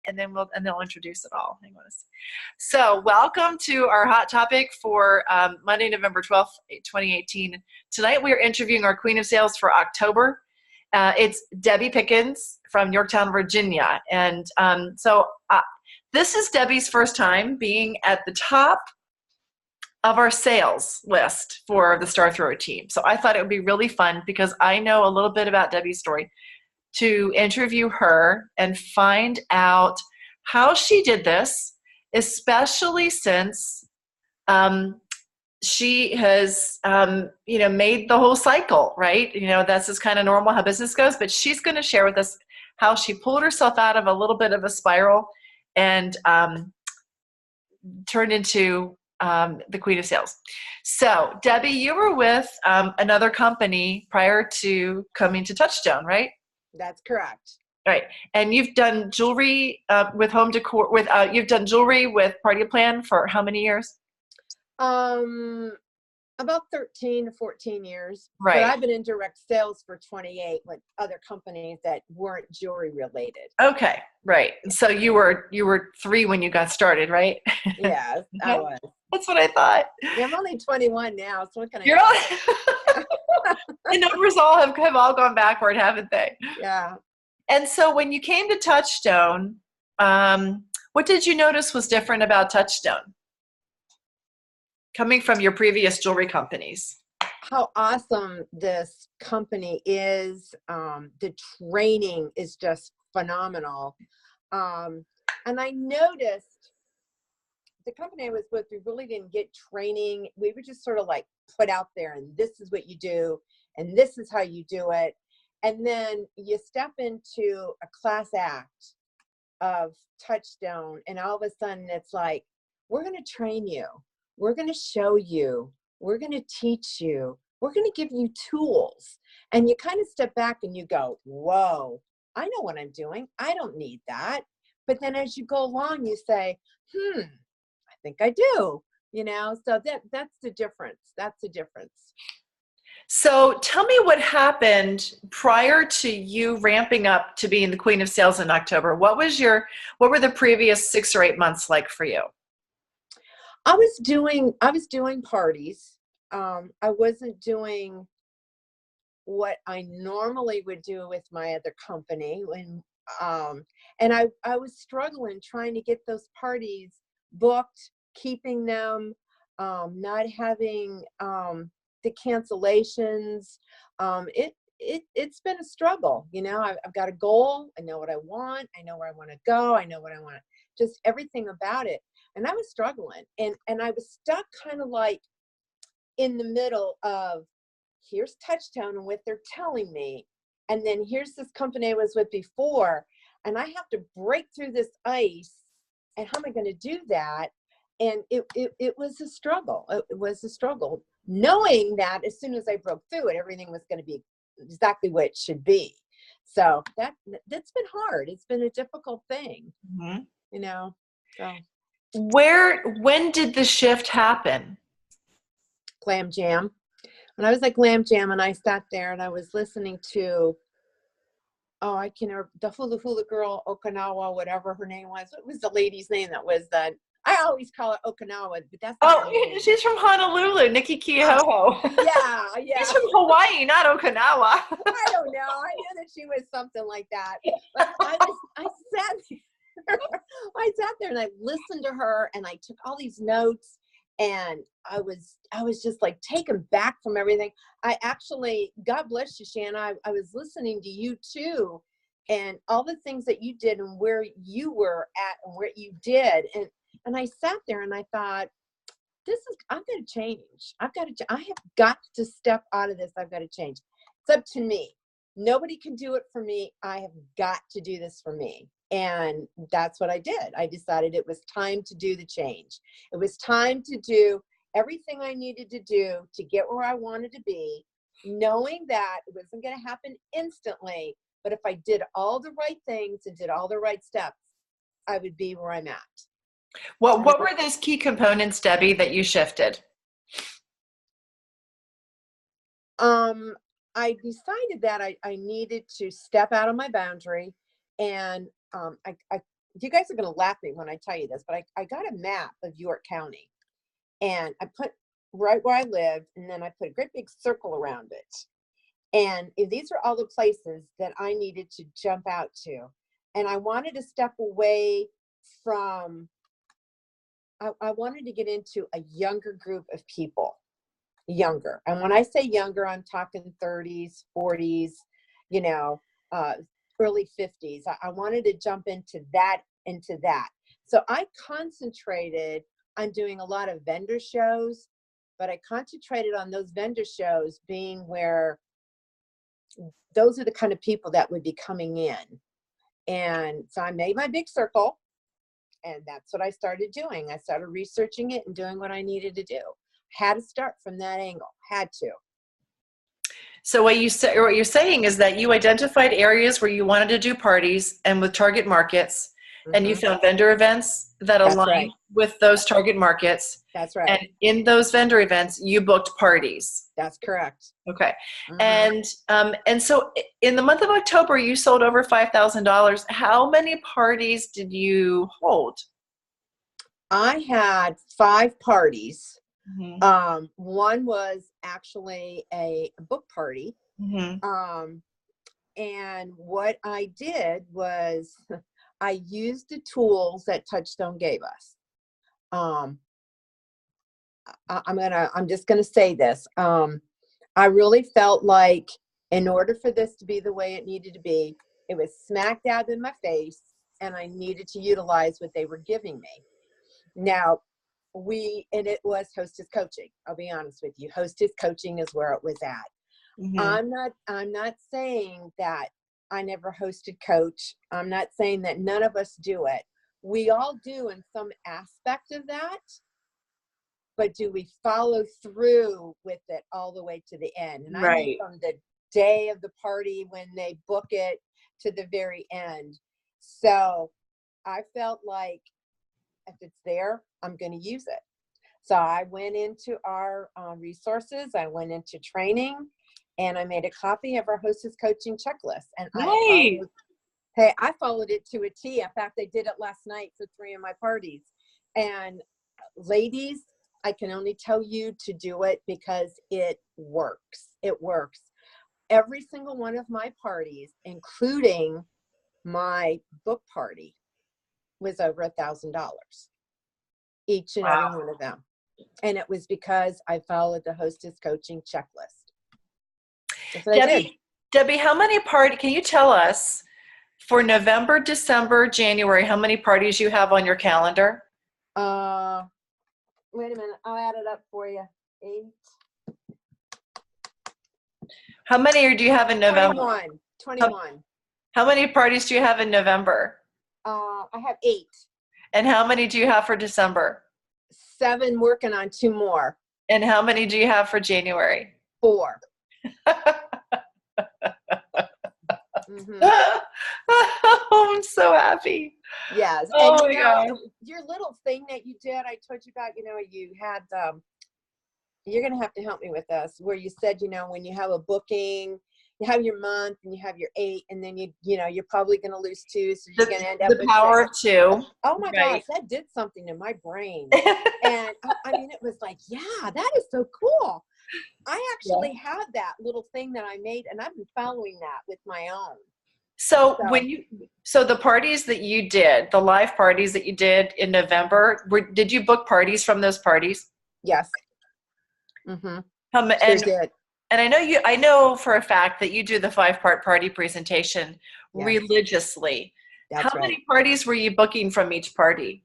and then they'll introduce it all. Hang on a second. So welcome to our hot topic for Monday, November 12th, 2018. Tonight we are interviewing our Queen of Sales for October. It's Debbie Pickens from Yorktown, Virginia. And this is Debbie's first time being at the top of our sales list for the Star Thrower team. So I thought it would be really fun, because I know a little bit about Debbie's story, to interview her and find out how she did this, especially since she has, made the whole cycle, right? That's just kind of normal how business goes, but she's going to share with us how she pulled herself out of a little bit of a spiral and turned into the Queen of Sales. So Debbie, you were with another company prior to coming to Touchstone, right? That's correct. Right. And you've done jewelry with home decor, you've done jewelry with Party Plan for how many years? About 13 to 14 years. Right. But I've been in direct sales for 28 with other companies that weren't jewelry related. Okay. Right. So you were 3 when you got started, right? Yes, I was. That's what I thought. Yeah, I'm only 21 now, so what can I You're the numbers all have all gone backward, haven't they? Yeah. And so when you came to Touchstone, what did you notice was different about Touchstone, coming from your previous jewelry companies? How awesome this company is. The training is just phenomenal. And I noticed the company I was with, we really didn't get training. We were just sort of like put out there, and this is what you do, and this is how you do it. And then you step into a class act of Touchstone, and all of a sudden it's like, we're going to train you. We're going to show you. We're going to teach you. We're going to give you tools. And you kind of step back and you go, whoa, I know what I'm doing. I don't need that. But then as you go along, you say, I think I do. So that's the difference. That's the difference. So tell me what happened prior to you ramping up to being the Queen of Sales in October. What were the previous 6 or 8 months like for you? I was doing parties. I wasn't doing what I normally would do with my other company, and I was struggling trying to get those parties booked, keeping them, not having the cancellations. It's been a struggle. I've got a goal. I know what I want. I know where I want to go. I know what I want to, just everything about it. And I was struggling, and I was stuck kind of like in the middle of, here's Touchstone and what they're telling me, and then here's this company I was with before, and I have to break through this ice, and how am I going to do that? And it was a struggle. It was a struggle, knowing that as soon as I broke through it, everything was going to be exactly what it should be. So that's been hard. It's been a difficult thing, so. When did the shift happen? Glam Jam. When I was at Glam Jam, and I sat there and I was listening to, the hula girl, Okinawa, whatever her name was. What was the lady's name that was that? I always call her Okinawa, but that's not her name. She's from Honolulu, Nikki Kehoe. Yeah. She's from Hawaii, not Okinawa. I don't know. I knew that she was something like that. But I sat there and I listened to her, and I took all these notes, and I was just like taken back from everything. I actually, God bless you, Shanna, I was listening to you too, and all the things that you did and where you were at and what you did. And I sat there and I thought, I've got to change. I have got to step out of this. I've got to change. It's up to me. Nobody can do it for me. I have got to do this for me. And that's what I did. I decided it was time to do the change. It was time to do everything I needed to do to get where I wanted to be, knowing that it wasn't going to happen instantly. But if I did all the right things and did all the right steps, I would be where I'm at. Well, what were those key components, Debbie, that you shifted? I decided that I needed to step out of my boundary, and I you guys are going to laugh at me when I tell you this, but I got a map of York County, and I put right where I lived, and then I put a great big circle around it. And these are all the places that I needed to jump out to. And I wanted to step away from, I wanted to get into a younger group of people, younger. And when I say younger, I'm talking 30s, 40s, you know, early 50s. I wanted to jump into that. So I concentrated on doing a lot of vendor shows, but I concentrated on those vendor shows being where those are the kind of people that would be coming in. And so I made my big circle, and that's what I started doing. I started researching it and doing what I needed to do. Had to start from that angle, had to. So what you're saying is that you identified areas where you wanted to do parties and with target markets, and you found vendor events that align with those target markets. That's right. And in those vendor events, you booked parties. That's correct. Okay. And so in the month of October, you sold over $5,000. How many parties did you hold? I had 5 parties. One was actually a book party. And what I did was I used the tools that Touchstone gave us. I'm just gonna say this. I really felt like in order for this to be the way it needed to be, it was smack dab in my face, and I needed to utilize what they were giving me. Now, it was hostess coaching. I'll be honest with you. Hostess coaching is where it was at. I'm not saying that I never hosted coach. I'm not saying that none of us do it. We all do in some aspect of that. But do we follow through with it all the way to the end? And I mean from the day of the party when they book it to the very end. So I felt like if it's there, I'm going to use it. So I went into our resources. I went into training, and I made a copy of our hostess coaching checklist. And I followed it to a T. In fact, I did it last night for 3 of my parties. And ladies, I can only tell you to do it because it works. It works. Every single one of my parties, including my book party, was over $1,000. Each and every one of them. And it was because I followed the hostess coaching checklist. That's what I did. Debbie, how many parties, can you tell us for November, December, January, how many parties you have on your calendar? Wait a minute. I'll add it up for you. 8. How many do you have in November? 21. How many parties do you have in November? I have 8. And how many do you have for December? 7, working on 2 more. And how many do you have for January? 4. I'm so happy. Yes. Oh and my God. Your little thing that you did, I told you about, you had, you're going to have to help me with this, where you said, when you have a booking, you have your month and you have your 8, and then you're probably going to lose 2. So you're going to end up with the power of 2. Oh my gosh, that did something to my brain. And I mean, it was like, yeah, that is so cool. I actually had that little thing that I made, and I've been following that with my own. So the parties that you did, the live parties that you did in November, did you book parties from those parties? Yes. Sure did. And I know for a fact that you do the 5-part party presentation religiously. That's How many parties were you booking from each party?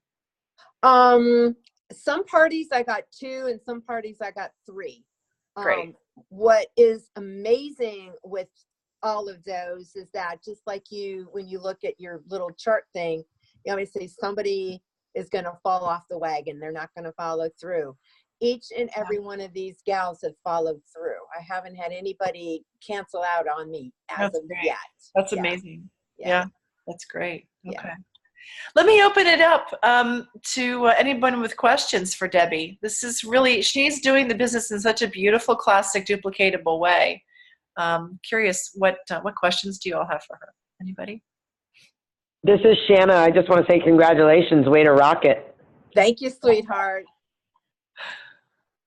Some parties I got 2, and some parties I got 3. Great. What is amazing with all of those is that just like when you look at your little chart thing, you always say somebody is going to fall off the wagon. They're not going to follow through. Each and every one of these gals have followed through. I haven't had anybody cancel out on me as of yet. That's amazing. Yeah. That's great. Okay. Let me open it up to anyone with questions for Debbie. This is really, she's doing the business in such a beautiful, classic, duplicatable way. Curious, what questions do you all have for her? Anybody? This is Shanna. I just want to say congratulations. Way to rock it. Thank you, sweetheart.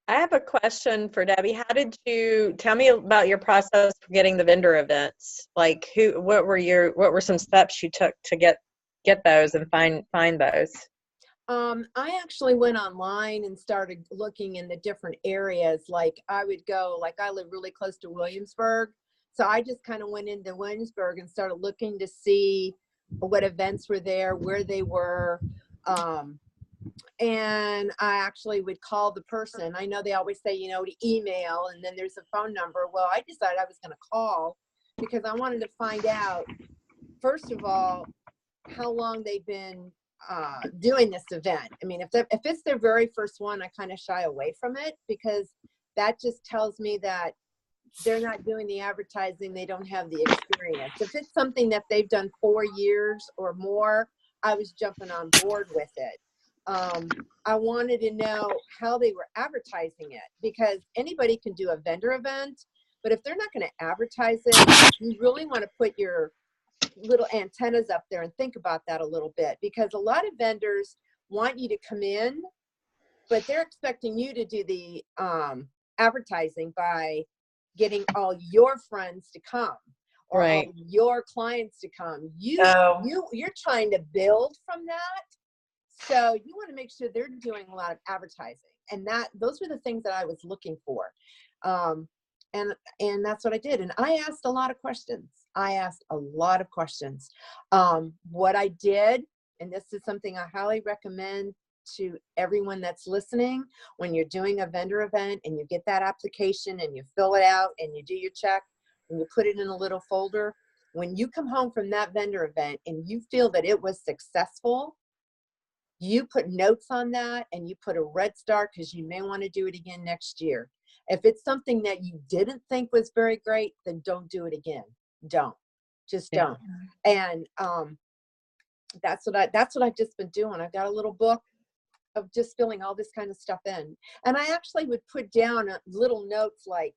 I have a question for Debbie. How did you tell me about your process for getting the vendor events? Like what were some steps you took to get those and find those? I actually went online and started looking in the different areas. Like I would go, like I live really close to Williamsburg. So I just kind of went into Williamsburg and started looking to see what events were there, where they were. And I actually would call the person. I know they always say, you know, to email and then there's a phone number. Well, I decided I was going to call because I wanted to find out, first of all, how long they've been doing this event. I mean, if it's their very first one, I kind of shy away from it because that just tells me that they're not doing the advertising. They don't have the experience. If it's something that they've done 4 years or more, I was jumping on board with it. I wanted to know how they were advertising it because anybody can do a vendor event, but if they're not going to advertise it, you really want to put your little antennas up there and think about that a little bit because a lot of vendors want you to come in, but they're expecting you to do the advertising by getting all your friends to come or Right. all your clients to come. You're trying to build from that. So you want to make sure they're doing a lot of advertising, and those were the things that I was looking for. And that's what I did. And I asked a lot of questions. What I did, and this is something I highly recommend to everyone that's listening, when you're doing a vendor event and you get that application and you fill it out and you do your check and you put it in a little folder, when you come home from that vendor event and you feel that it was successful, you put notes on that and you put a red star because you may want to do it again next year. If it's something that you didn't think was very great, then don't do it again. Don't. And that's what I've just been doing. I've got a little book of just filling all this kind of stuff in. And I actually would put down little notes like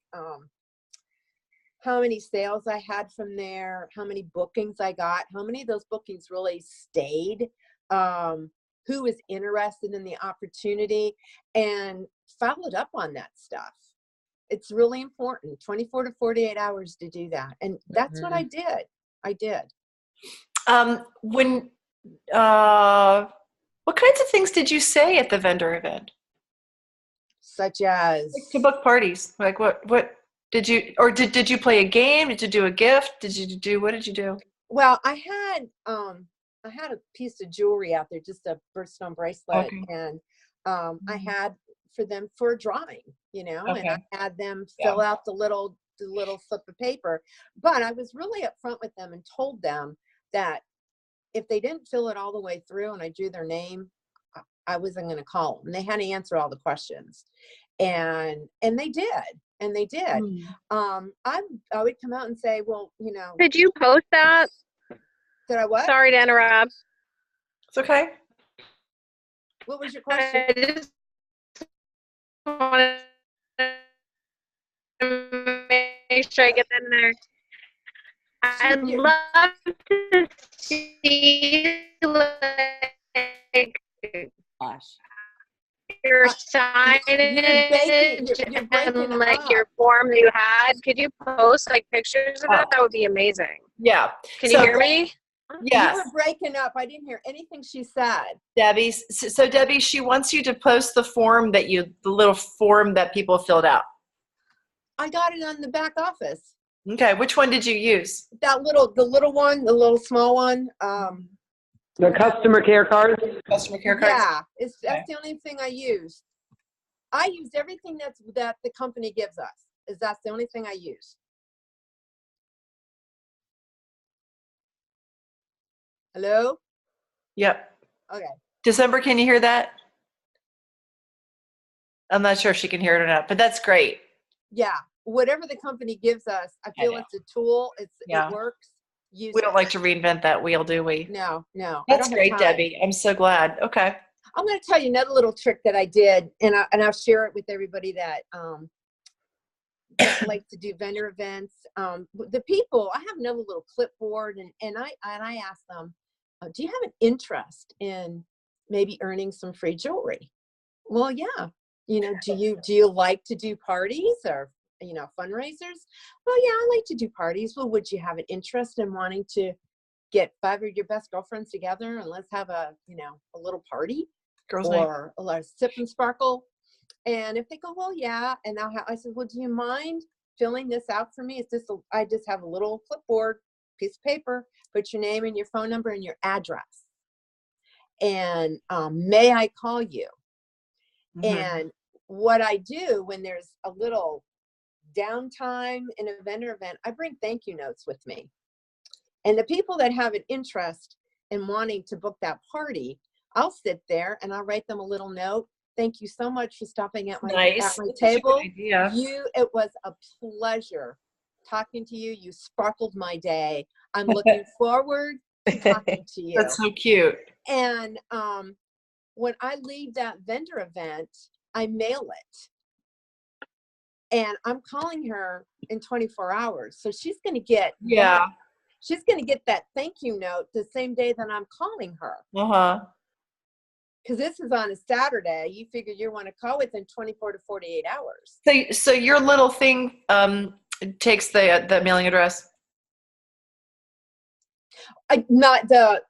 how many sales I had from there, how many bookings I got, how many of those bookings really stayed, who was interested in the opportunity, and followed up on that stuff. It's really important, 24 to 48 hours to do that. And that's what I did. What kinds of things did you say at the vendor event? Such as? Like to book parties. Like what did you, or did you play a game? Did you do a gift? What did you do? Well, I had a piece of jewelry out there, just a birthstone bracelet. Okay. And I had for them for a drawing, you know, okay. And I had them fill out the little slip of paper. But I was really upfront with them and told them that if they didn't fill it all the way through and I drew their name, I wasn't going to call them. They had to answer all the questions, and they did. I would come out and say, well, you know. Did you post that? Did I what? Sorry to interrupt. It's okay. What was your question? I just wanted to make sure I get in there. I'd love to see like your signage and like your form that you had. Could you post like pictures of that? That would be amazing. Yeah. Can you hear me? Yes. You were breaking up. I didn't hear anything she said. Debbie, so Debbie, she wants you to post the little form that people filled out. I got it on the back office. Okay, which one did you use? The little one, the little small one. The customer care cards? Customer care cards? Yeah, that's the only thing I used. I used everything that the company gives us. That's the only thing I use. Hello? Yep. Okay. December, can you hear that? I'm not sure if she can hear it or not, but that's great. Yeah. Whatever the company gives us, I feel it's a tool. It works. We don't like to reinvent that wheel, do we? No. That's great, Debbie. I'm so glad. Okay. I'm going to tell you another little trick that I did, and I'll share it with everybody that like to do vendor events. The people, I have another little clipboard, and I ask them, do you have an interest in maybe earning some free jewelry? Well, yeah. Do you like to do parties or, fundraisers? Well, yeah, I like to do parties. Well, would you have an interest in wanting to get 5 of your best girlfriends together and let's have a little party Girls' night. or a sip and sparkle? And if they go, well, yeah. And I said, well, do you mind filling this out for me? I just have a little clipboard, piece of paper, put your name and your phone number and your address. And may I call you? And what I do when there's a little downtime in a vendor event, I bring thank you notes with me. And the people that have an interest in wanting to book that party, I'll sit there and I'll write them a little note. Thank you so much for stopping at my table. It was a pleasure talking to you. You sparkled my day. I'm looking forward to talking to you. That's so cute. And when I leave that vendor event, I mail it. And I'm calling her in 24 hours. So she's going to get she's going to get that thank you note the same day that I'm calling her. Because this is on a Saturday. You figure you want to call within 24 to 48 hours. So your little thing takes the mailing address? Not the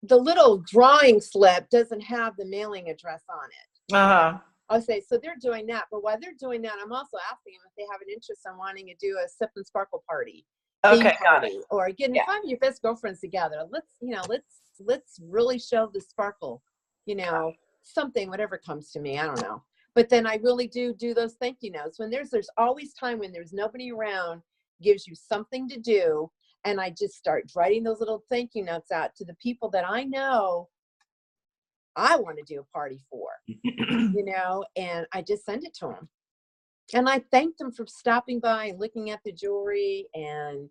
little drawing slip doesn't have the mailing address on it. I'll say, so they're doing that. But while they're doing that, I'm also asking them if they have an interest in wanting to do a sip and sparkle party. Okay, got it. Or getting 5 of your best girlfriends together. Let's really show the sparkle, something, whatever comes to me. I don't know. But then I really do those thank you notes. When there's always time when there's nobody around, gives you something to do. And I just start writing those little thank you notes out to the people that I know I want to do a party for, and I just send it to them. And I thank them for stopping by and looking at the jewelry. And,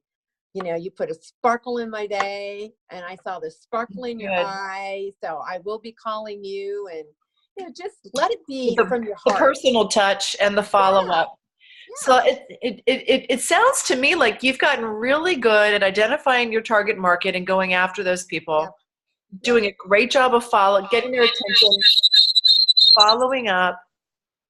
you put a sparkle in my day and I saw the sparkle in your eye. So I will be calling you and, just let it be from your heart. The personal touch and the follow-up. So it sounds to me like you've gotten really good at identifying your target market and going after those people, doing a great job of getting their attention, following up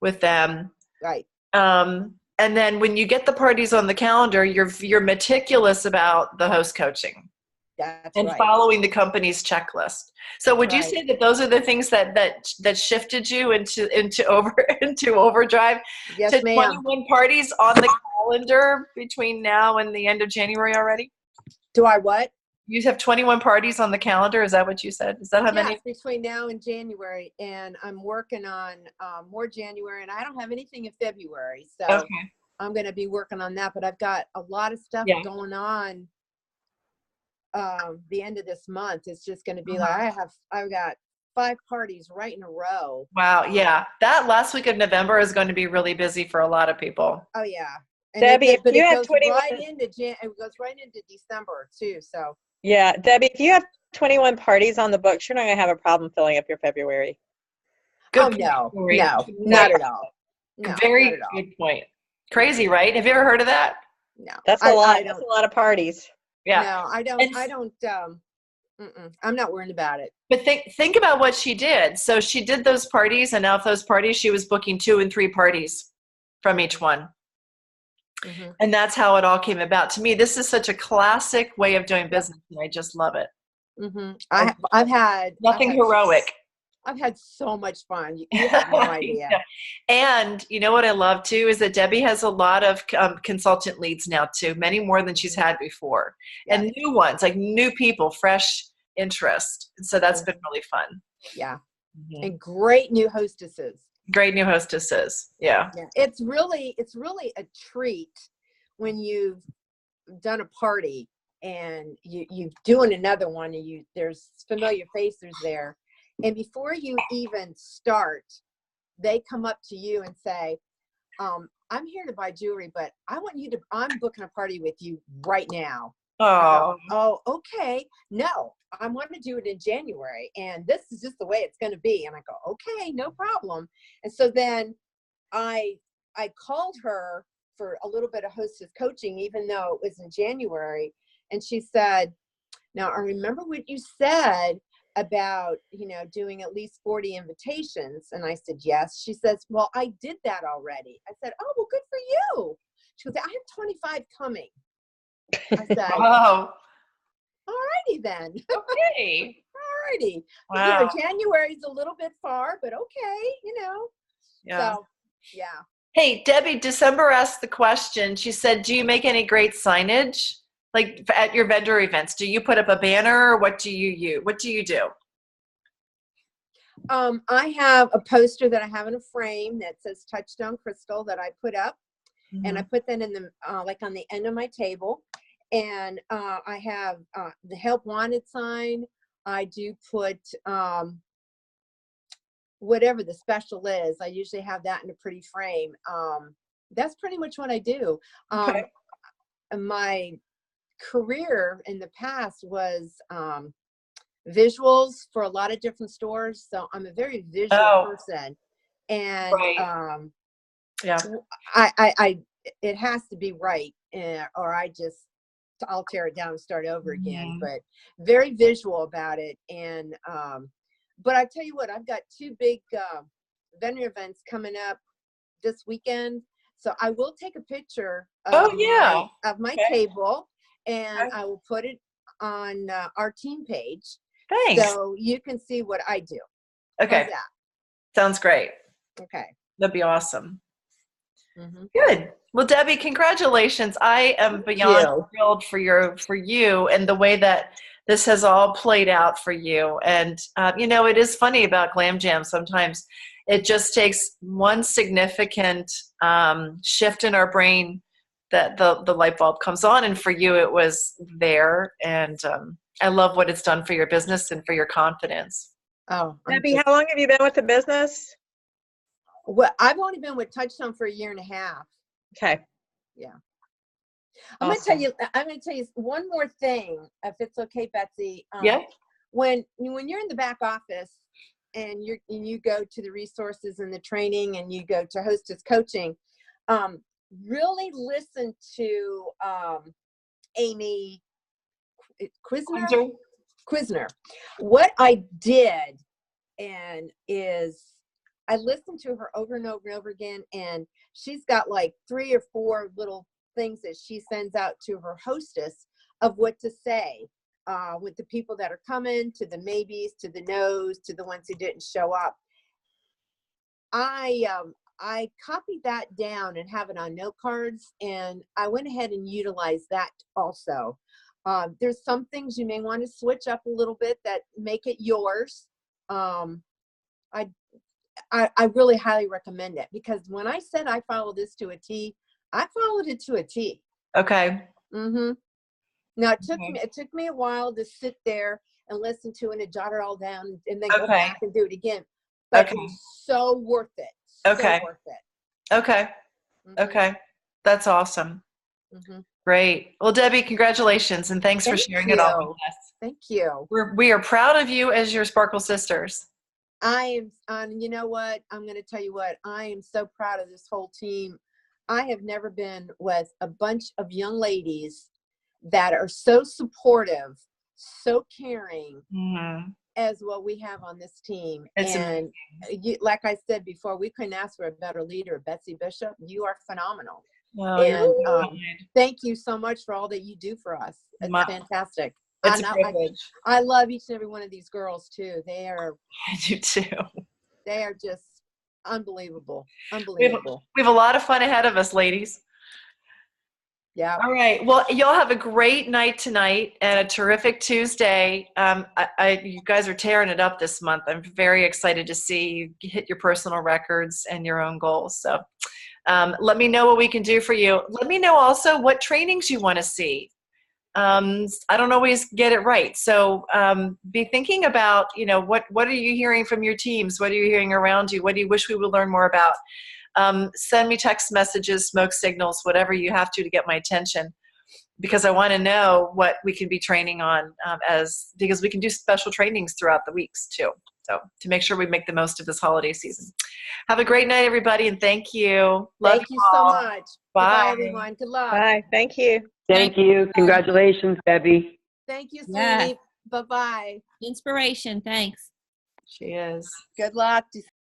with them. Right. And then when you get the parties on the calendar, you're meticulous about the host coaching. That's and right. Following the company's checklist. So would you say that those are the things that shifted you into overdrive? Yes, to ma'am. 21 parties on the calendar between now and the end of January already? Do I what? You have 21 parties on the calendar. Is that what you said? Is that how many? Yes, between now and January, and I'm working on more January, and I don't have anything in February, so I'm going to be working on that. But I've got a lot of stuff going on. The end of this month is just going to be like I've got 5 parties right in a row. Wow, yeah, that last week of November is going to be really busy for a lot of people. Oh yeah, and Debbie, it if you have goes 21, it goes right into December too. So yeah, Debbie, if you have 21 parties on the books, you're not going to have a problem filling up your February. Good no, not at all. No, very not at all. good point. Crazy, right? Have you ever heard of that? No, that's a lot. That's a lot of parties. Yeah. No, I don't. I'm not worried about it. But think about what she did. So she did those parties, and out of those parties, she was booking 2 and 3 parties from each one. Mm-hmm. And that's how it all came about. To me, this is such a classic way of doing business, and I just love it. Mm-hmm. I've had nothing heroic. I've had so much fun. You have no idea. And you know what I love too is that Debbie has a lot of consultant leads now too, many more than she's had before, and new ones, like new people, fresh interest. And so that's been really fun. Yeah, and great new hostesses. Great new hostesses. Yeah. It's really a treat when you've done a party and you're doing another one, and there's familiar faces there. And before you even start, they come up to you and say, I'm here to buy jewelry, but I'm booking a party with you right now. Oh, okay. No, I want to do it in January, and this is just the way it's going to be. And I go, okay, no problem. And so then I called her for a little bit of hostess coaching, even though it was in January. And she said, Now, I remember what you said about, doing at least 40 invitations. And I said, yes. She says, well, I did that already. I said, oh, well, good for you. She goes, I have 25 coming. I said, Oh, all righty then. okay. All righty. Wow. January's a little bit far, but okay, Yeah. So, yeah. Hey, Debbie, December asked the question. She said, do you make any great signage? Like at your vendor events, do you put up a banner or what do you use? What do you do? I have a poster that I have in a frame that says Touchstone Crystal that I put up, and I put that in the like on the end of my table. And I have the Help Wanted sign. I do put whatever the special is. I usually have that in a pretty frame. That's pretty much what I do. Okay. My career in the past was visuals for a lot of different stores. So I'm a very visual person. And Right. Yeah. I it has to be right, or I'll tear it down and start over again. But very visual about it. And but I tell you what, I've got 2 big vendor events coming up this weekend. So I will take a picture of my table, and I will put it on our team page. Thanks. So you can see what I do. Okay. How's that? Sounds great. Okay. That'd be awesome. Good. Well, Debbie, congratulations. I am beyond thrilled for you and the way that this has all played out for you. And, it is funny about Glam Jam. Sometimes it just takes one significant shift in our brain that the light bulb comes on. And for you, it was there. And I love what it's done for your business and for your confidence. Oh, Debbie, how long have you been with the business? Well, I've only been with Touchstone for 1.5 years. Okay. Yeah. Awesome. I'm going to tell you one more thing, if it's okay, Betsy. Yeah. When you're in the back office and you go to the resources and the training and you go to hostess coaching, really listen to Amy Quizner. What I did is I listened to her over and over and over again, and she's got like 3 or 4 little things that she sends out to her hostess of what to say with the people that are coming, to the maybes, to the no's, to the ones who didn't show up. I copied that down and have it on note cards, and I went ahead and utilized that also. There's some things you may want to switch up a little bit that make it yours. I really highly recommend it, because when I said I follow this to a T, I followed it to a T. Okay. Now it took me a while to sit there and listen to it and jot it all down and then go back and do it again. But it's so worth it. So worth it. Okay. Okay. That's awesome. Great. Well, Debbie, congratulations, and thanks for sharing it all with us. Thank you. We are proud of you as your Sparkle sisters. I am, you know what? I'm going to tell you what, I am so proud of this whole team. I have never been with a bunch of young ladies that are so supportive, so caring as what we have on this team. And like I said before, we couldn't ask for a better leader. Betsey Bishop, you are phenomenal. Oh, and thank you so much for all that you do for us. It's fantastic. It's a privilege. I love each and every one of these girls too. I do too. They are just unbelievable. We have a lot of fun ahead of us, ladies. Yeah. All right. Well, y'all have a great night tonight and a terrific Tuesday. You guys are tearing it up this month. I'm very excited to see you hit your personal records and your own goals. So let me know what we can do for you. Let me know also what trainings you want to see. I don't always get it right. So be thinking about, what are you hearing from your teams? What are you hearing around you? What do you wish we would learn more about? Send me text messages, smoke signals, whatever you have to get my attention, because I want to know what we can be training on because we can do special trainings throughout the weeks too. So to make sure we make the most of this holiday season. Have a great night, everybody, and thank you. Thank you so much. Bye. Goodbye, everyone. Good luck. Bye. Thank you. Thank you. Congratulations, Debbie. Thank you, Yeah. sweetie. Bye-bye. Inspiration. Thanks. She is. Good luck.